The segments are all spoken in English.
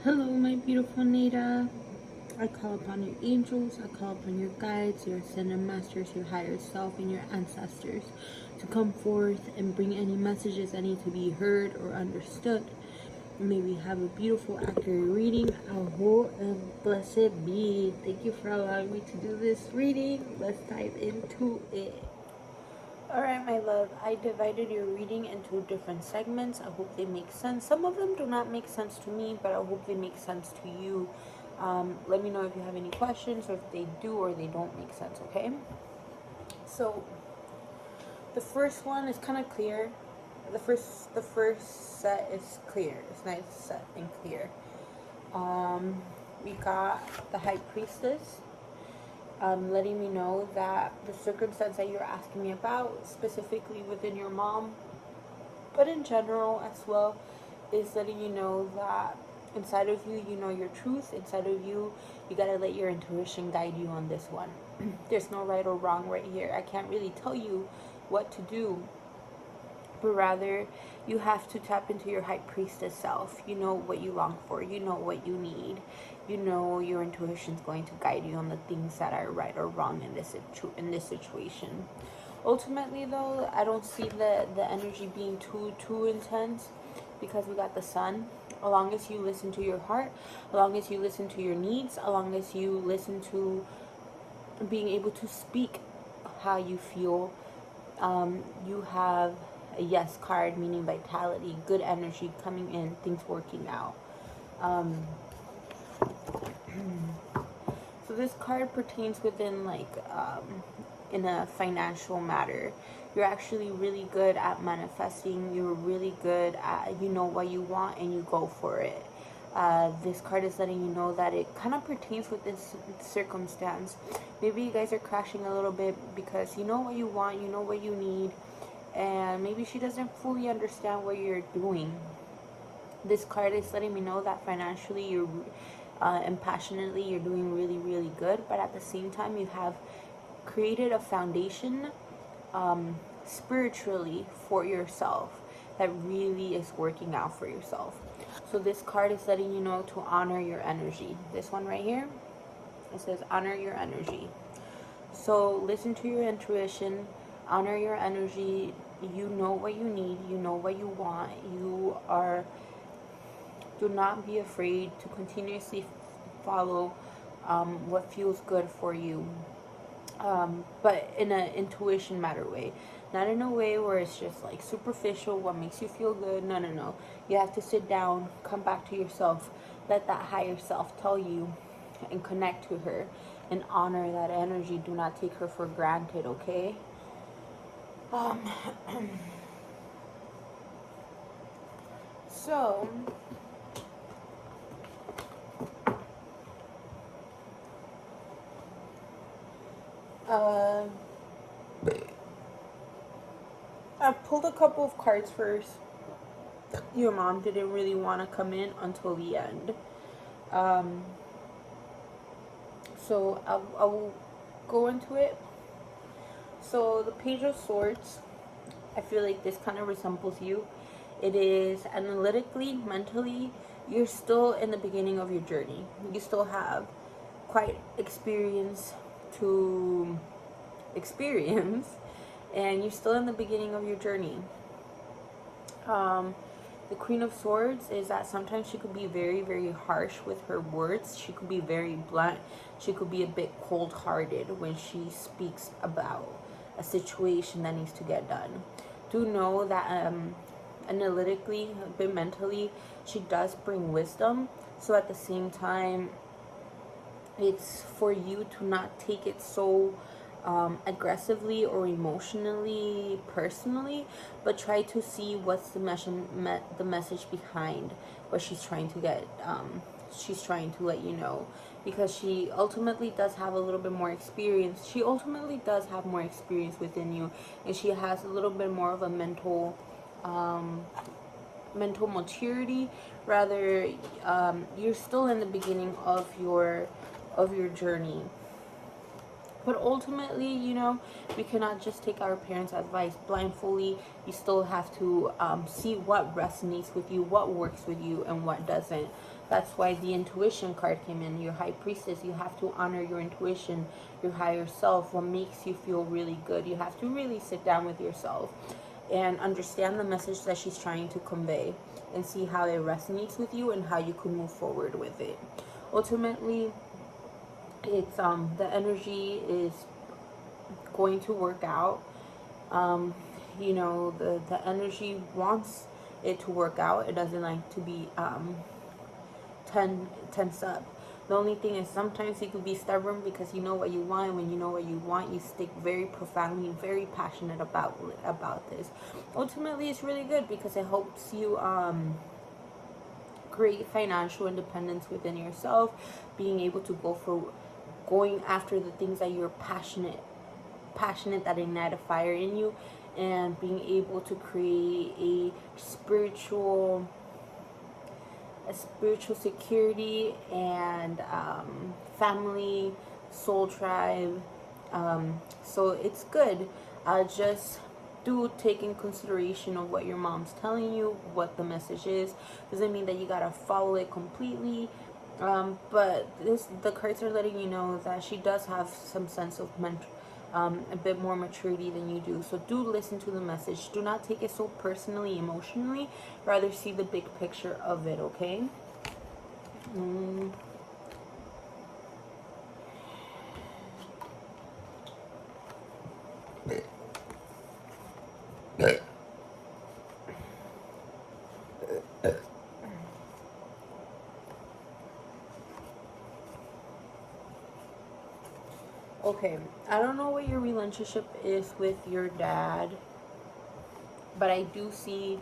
Hello, my beautiful Neyda. I call upon your angels, I call upon your guides, your ascended masters, your higher self, and your ancestors to come forth and bring any messages that need to be heard or understood. May we have a beautiful, accurate reading. Aho and blessed be. Thank you for allowing me to do this reading. Let's dive into it. Alright, my love, I divided your reading into different segments. I hope they make sense. Some of them do not make sense to me, but I hope they make sense to you. Let me know if you have any questions, or if they do or they don't make sense, okay? So, the first one is kind of clear. The first set is clear. It's nice, set, and clear. We got the High Priestess. Letting me know that the circumstance that you're asking me about, specifically within your mom, but in general as well, is letting you know that inside of you, you know your truth. Inside of you, you gotta let your intuition guide you on this one. There's no right or wrong right here. I can't really tell you what to do, but rather you have to tap into your High Priestess self. You know what you long for, you know what you need, you know your intuition is going to guide you on the things that are right or wrong in this situation. Ultimately though, I don't see the energy being too intense, because we got the Sun. As long as you listen to your heart, as long as you listen to your needs, as long as you listen to being able to speak how you feel, you have a yes card, meaning vitality, good energy coming in, things working out. So this card pertains within in a financial matter. You're actually really good at manifesting. You're really good at, you know what you want and you go for it. This card is letting you know that it kind of pertains with this circumstance. Maybe you guys are crashing a little bit because you know what you want, you know what you need, and maybe she doesn't fully understand what you're doing. This card is letting me know that financially you're and passionately you're doing really, really good, but at the same time you have created a foundation spiritually for yourself that really is working out for yourself. So this card is letting you know to honor your energy. This one right here, it says honor your energy. So listen to your intuition, honor your energy. You know what you need, you know what you want. Do not be afraid to continuously follow what feels good for you, but in an intuition matter way, not in a way where it's just like superficial, what makes you feel good. No. You have to sit down, come back to yourself, let that higher self tell you, and connect to her and honor that energy. Do not take her for granted, okay? So I pulled a couple of cards first. Your mom didn't really want to come in until the end. So I will go into it. So the Page of Swords, I feel like this kind of resembles you. It is analytically, mentally, you're still in the beginning of your journey. You still have quite experience to experience, and you're still in the beginning of your journey. The Queen of Swords is that sometimes she could be very, very harsh with her words. She could be very blunt. She could be a bit cold-hearted when she speaks about a situation that needs to get done. Do know that analytically, a bit mentally, she does bring wisdom. So at the same time, it's for you to not take it so aggressively or emotionally, personally, but try to see what's the message behind what she's trying to get. She's trying to let you know, because she ultimately does have a little bit more experience. She ultimately does have more experience within you, and she has a little bit more of a mental maturity. Rather, you're still in the beginning of your journey. But ultimately, you know, we cannot just take our parents' advice blindfoldly. You still have to see what resonates with you, what works with you, and what doesn't. That's why the intuition card came in, your high priestess. You have to honor your intuition, your higher self, what makes you feel really good. You have to really sit down with yourself and understand the message that she's trying to convey and see how it resonates with you and how you can move forward with it. Ultimately, it's the energy is going to work out. You know, the energy wants it to work out. It doesn't like to be tense up. The only thing is sometimes you could be stubborn because you know what you want, and when you know what you want, you stick very profoundly, very passionate about this. Ultimately, it's really good because it helps you create financial independence within yourself, being able to going after the things that you're passionate that ignite a fire in you, and being able to create a spiritual security and family, soul tribe. So it's good. Just do take in consideration of what your mom's telling you, what the message is. Doesn't mean that you gotta follow it completely. But the cards are letting you know that she does have some sense of a bit more maturity than you do. So do listen to the message. Do not take it so personally, emotionally. Rather see the big picture of it, okay? Okay, I don't know what your relationship is with your dad, but I do see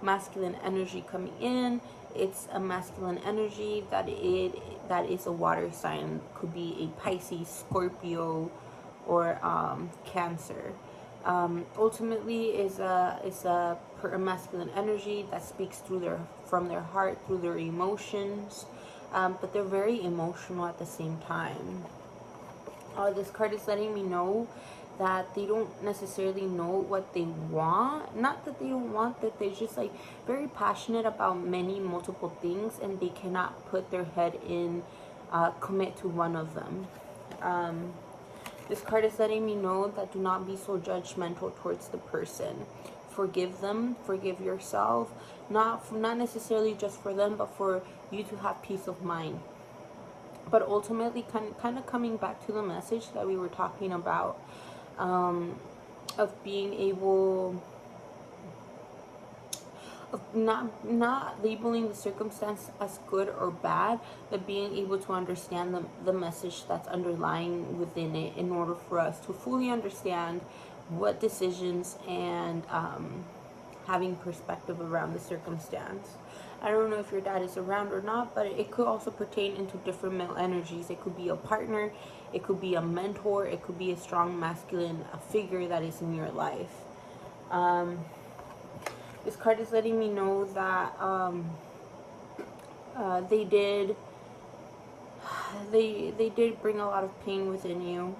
masculine energy coming in. It's a masculine energy that is a water sign. Could be a Pisces, Scorpio, or Cancer. Ultimately, is a masculine energy that speaks from their heart, through their emotions. But they're very emotional at the same time. This card is letting me know that they don't necessarily know what they want. Not that they don't want, that they're just like very passionate about multiple things, and they cannot put their head in, commit to one of them. This card is letting me know that do not be so judgmental towards the person. Forgive them, forgive yourself, not necessarily just for them, but for you to have peace of mind. But ultimately, kind of coming back to the message that we were talking about, of being able, of not labeling the circumstance as good or bad, but being able to understand the message that's underlying within it, in order for us to fully understand what decisions and having perspective around the circumstance. I don't know if your dad is around or not, but it could also pertain into different male energies. It could be a partner, it could be a mentor, it could be a strong masculine figure that is in your life. This card is letting me know that they did bring a lot of pain within you.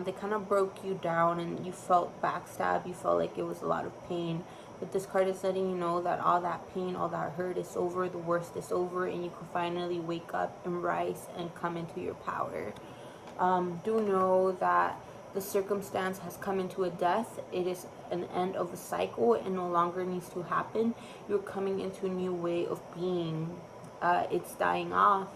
They kind of broke you down, and you felt backstabbed. You felt like it was a lot of pain. But this card is letting you know that all that pain, all that hurt is over. The worst is over, and you can finally wake up and rise and come into your power. Do know that the circumstance has come into a death. It is an end of a cycle. It no longer needs to happen. You're coming into a new way of being. It's dying off.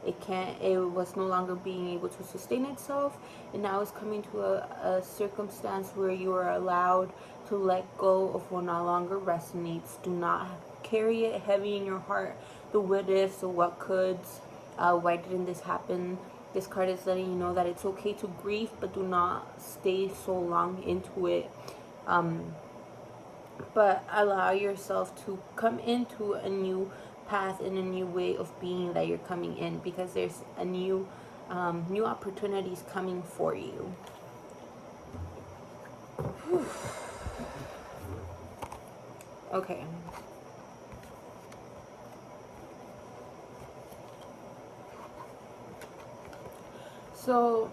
It was no longer being able to sustain itself, and now it's coming to a circumstance where you are allowed to let go of what no longer resonates. Do not carry it heavy in your heart, the what ifs, the what coulds, why didn't this happen. This card is letting you know that it's okay to grieve, but do not stay so long into it. But allow yourself to come into a new path and a new way of being that you're coming in, because there's a new opportunities coming for you. Okay. So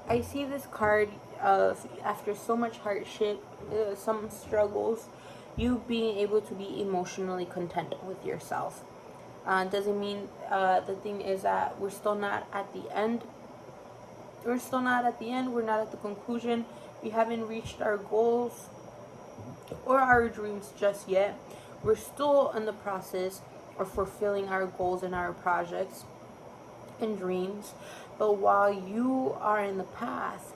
I see this card of, after so much hardship, some struggles, you being able to be emotionally content with yourself. Doesn't mean, the thing is that we're still not at the end. We're still not at the end. We're not at the conclusion. We haven't reached our goals or our dreams just yet. We're still in the process of fulfilling our goals and our projects and dreams. But while you are in the path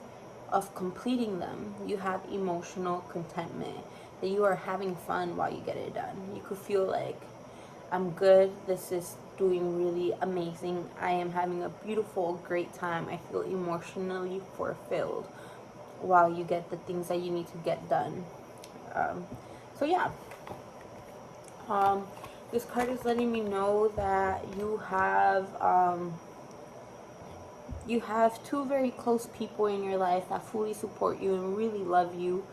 of completing them, you have emotional contentment, that you are having fun while you get it done. You could feel like, I'm good, this is doing really amazing, I am having a beautiful, great time, I feel emotionally fulfilled while you get the things that you need to get done. So yeah, this card is letting me know that you have two very close people in your life that fully support you and really love you.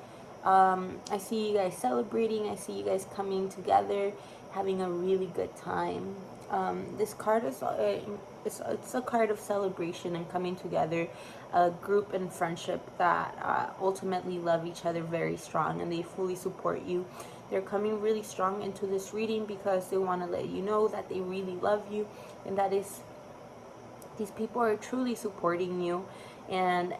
I see you guys celebrating. I see you guys coming together, having a really good time. This card is it's a card of celebration and coming together, a group and friendship that ultimately love each other very strong, and they fully support you. They're coming really strong into this reading because they want to let you know that they really love you, and that is, these people are truly supporting you, and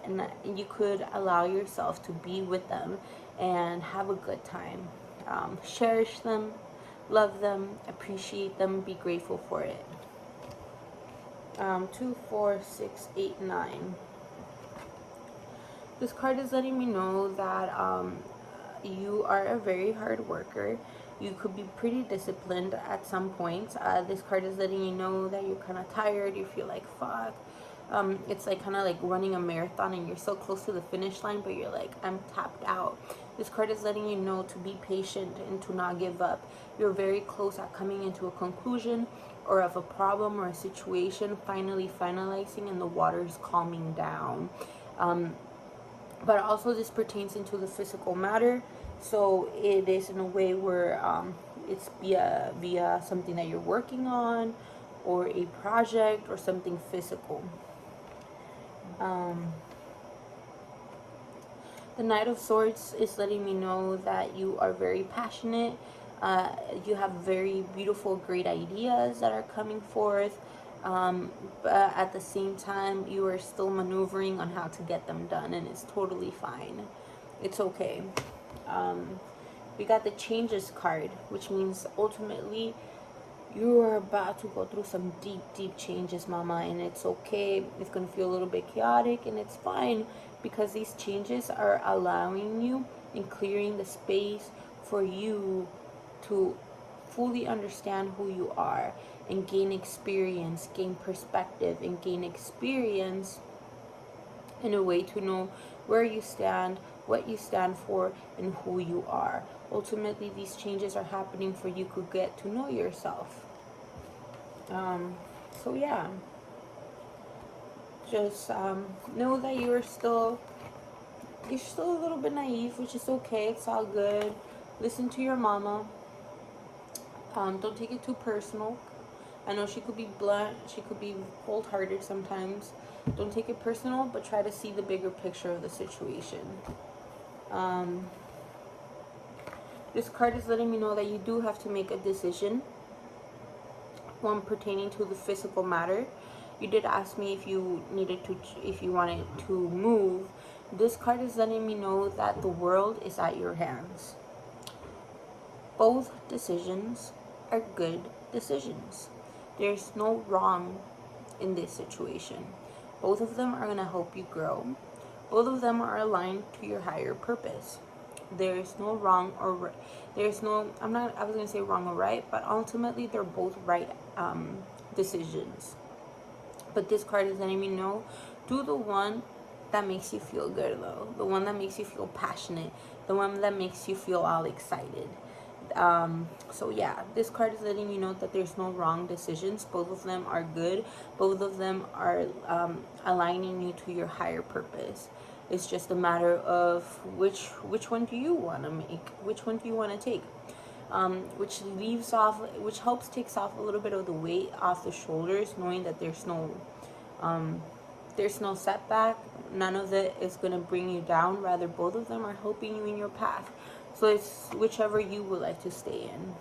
you could allow yourself to be with them and have a good time. Cherish them, love them, appreciate them, be grateful for it. 2, 4, 6, 8, 9. This card is letting me know that you are a very hard worker. You could be pretty disciplined at some points. This card is letting you know that you're kind of tired. You feel like, fuck. It's like kind of like running a marathon and you're so close to the finish line, but you're like, I'm tapped out. This card is letting you know to be patient and to not give up. You're very close at coming into a conclusion or of a problem or a situation, finally finalizing, and the water is calming down. But also this pertains into the physical matter. So it is in a way where it's via something that you're working on, or a project, or something physical. The Knight of Swords is letting me know that you are very passionate. You have very beautiful, great ideas that are coming forth. But at the same time, you are still maneuvering on how to get them done, and it's totally fine. It's okay. We got the Changes card, which means ultimately you are about to go through some deep changes, mama, and it's okay. It's going to feel a little bit chaotic, and it's fine, because these changes are allowing you and clearing the space for you to fully understand who you are and gain experience, gain perspective, and gain experience in a way to know where you stand, what you stand for, and who you are. Ultimately, these changes are happening for you to get to know yourself. So yeah, just know that you're still a little bit naive, which is okay. It's all good. Listen to your mama. Don't take it too personal. I know she could be blunt, she could be cold-hearted sometimes. Don't take it personal, but try to see the bigger picture of the situation. This card is letting me know that you do have to make a decision, one pertaining to the physical matter. You did ask me if you wanted to move. This card is letting me know that the world is at your hands. Both decisions are good decisions. There's no wrong in this situation. Both of them are going to help you grow. Both of them are aligned to your higher purpose. There's no wrong or right. I was going to say wrong or right, but ultimately they're both right decisions. But this card is letting me know, do the one that makes you feel good, though. The one that makes you feel passionate. The one that makes you feel all excited. So yeah, this card is letting you know that there's no wrong decisions. Both of them are good. Both of them are aligning you to your higher purpose. It's just a matter of which one do you want to make? Which one do you want to take? Which helps takes off a little bit of the weight off the shoulders, knowing that there's no There's no setback. None of it is going to bring you down. Rather, both of them are helping you in your path. So it's whichever you would like to stay in.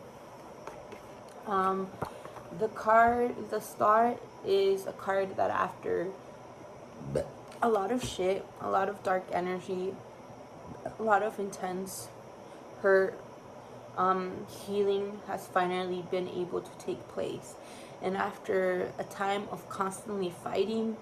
The Star is a card that after a lot of shit, a lot of dark energy, a lot of intense hurt, healing has finally been able to take place. And after a time of constantly fighting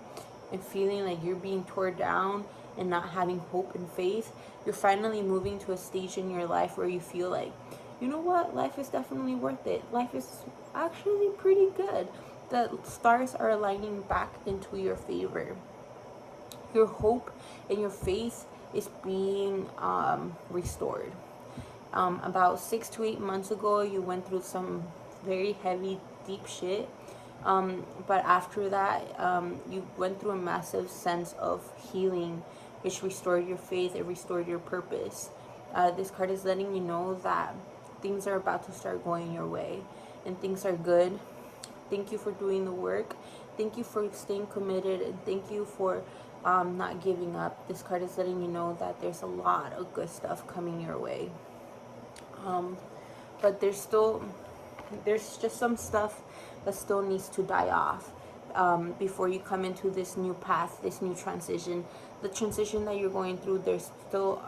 and feeling like you're being torn down and not having hope and faith, you're finally moving to a stage in your life where you feel like, you know what, life is definitely worth it. Life is actually pretty good. The stars are aligning back into your favor. Your hope and your faith is being restored. About 6 to 8 months ago, you went through some very heavy, deep shit. But after that, you went through a massive sense of healing, which restored your faith, it restored your purpose. This card is letting you know that things are about to start going your way, and things are good. Thank you for doing the work. Thank you for staying committed, and thank you for not giving up. This card is letting you know that there's a lot of good stuff coming your way. But there's just some stuff that still needs to die off before you come into this new path, this new transition. The transition that you're going through, there's still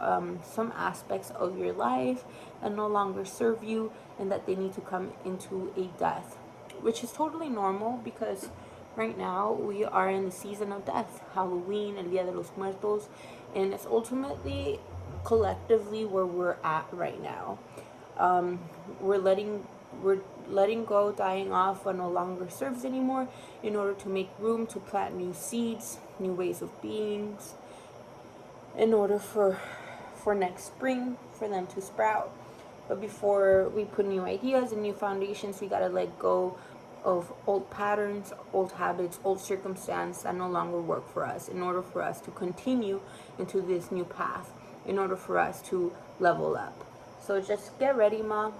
some aspects of your life that no longer serve you, and that they need to come into a death, which is totally normal because right now we are in the season of death, Halloween, El Dia de los Muertos, and it's ultimately collectively where we're at right now. We're letting go, dying off what no longer serves anymore, in order to make room to plant new seeds, new ways of beings, in order for next spring for them to sprout. But before we put new ideas and new foundations, we gotta let go of old patterns, old habits, old circumstances that no longer work for us, in order for us to continue into this new path, in order for us to level up. So just get ready, Ma.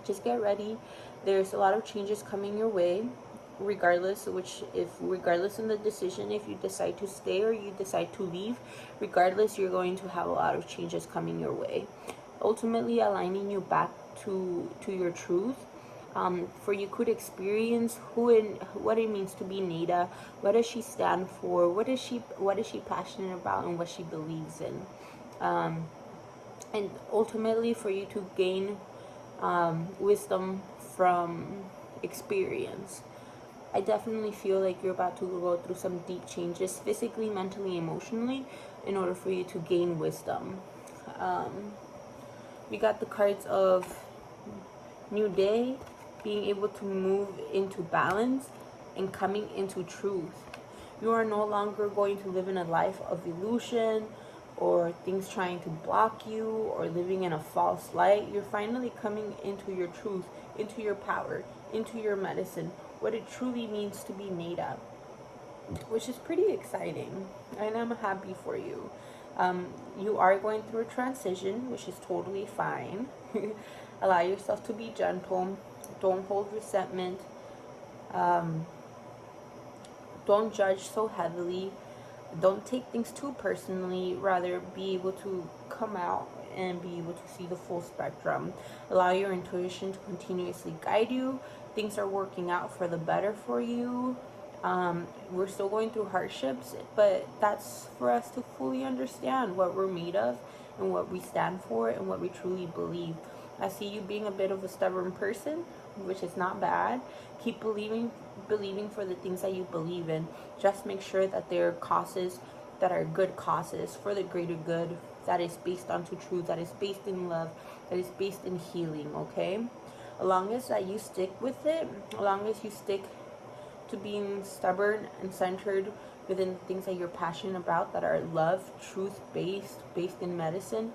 Just get ready. There's a lot of changes coming your way, regardless in the decision, if you decide to stay or you decide to leave, regardless, you're going to have a lot of changes coming your way, ultimately aligning you back to your truth. For you could experience what it means to be Neyda. What does she stand for? What is she passionate about, and what she believes in? And ultimately for you to gain wisdom from experience. I definitely feel like you're about to go through some deep changes, physically, mentally, emotionally, in order for you to gain wisdom. We got the cards of New Day, being able to move into balance and coming into truth. You are no longer going to live in a life of illusion or things trying to block you or living in a false light. You're finally coming into your truth, into your power, into your medicine, what it truly means to be Neyda, which is pretty exciting, and I'm happy for you. You are going through a transition, which is totally fine. Allow yourself to be gentle. Don't hold resentment. Don't judge so heavily. Don't take things too personally. Rather, be able to come out and be able to see the full spectrum. Allow your intuition to continuously guide you. Things are working out for the better for you. We're still going through hardships, but that's for us to fully understand what we're made of and what we stand for and what we truly believe. I see you being a bit of a stubborn person, which is not bad. Keep believing for the things that you believe in. Just make sure that there are causes that are good causes for the greater good, that is based onto truth, that is based in love, that is based in healing, okay? As long as that you stick with it, as long as you stick to being stubborn and centered within the things that you're passionate about, that are love, truth based in medicine,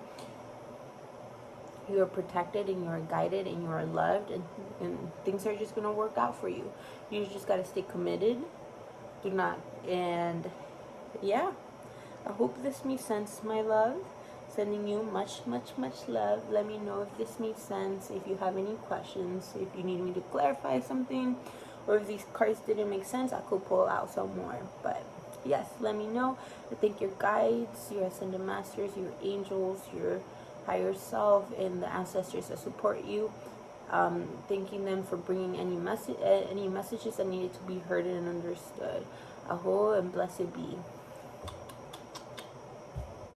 you are protected and you are guided and you are loved, and things are just going to work out for you. You just got to stay committed. Yeah, I hope this made sense, my love. Sending you much love. Let me know if this made sense, if you have any questions, if you need me to clarify something, or if these cards didn't make sense, I could pull out some more. But yes, let me know. I thank your guides, your ascended masters, your angels, your higher self, and the ancestors that support you. Thanking them for bringing any messages that needed to be heard and understood. Aho and blessed be.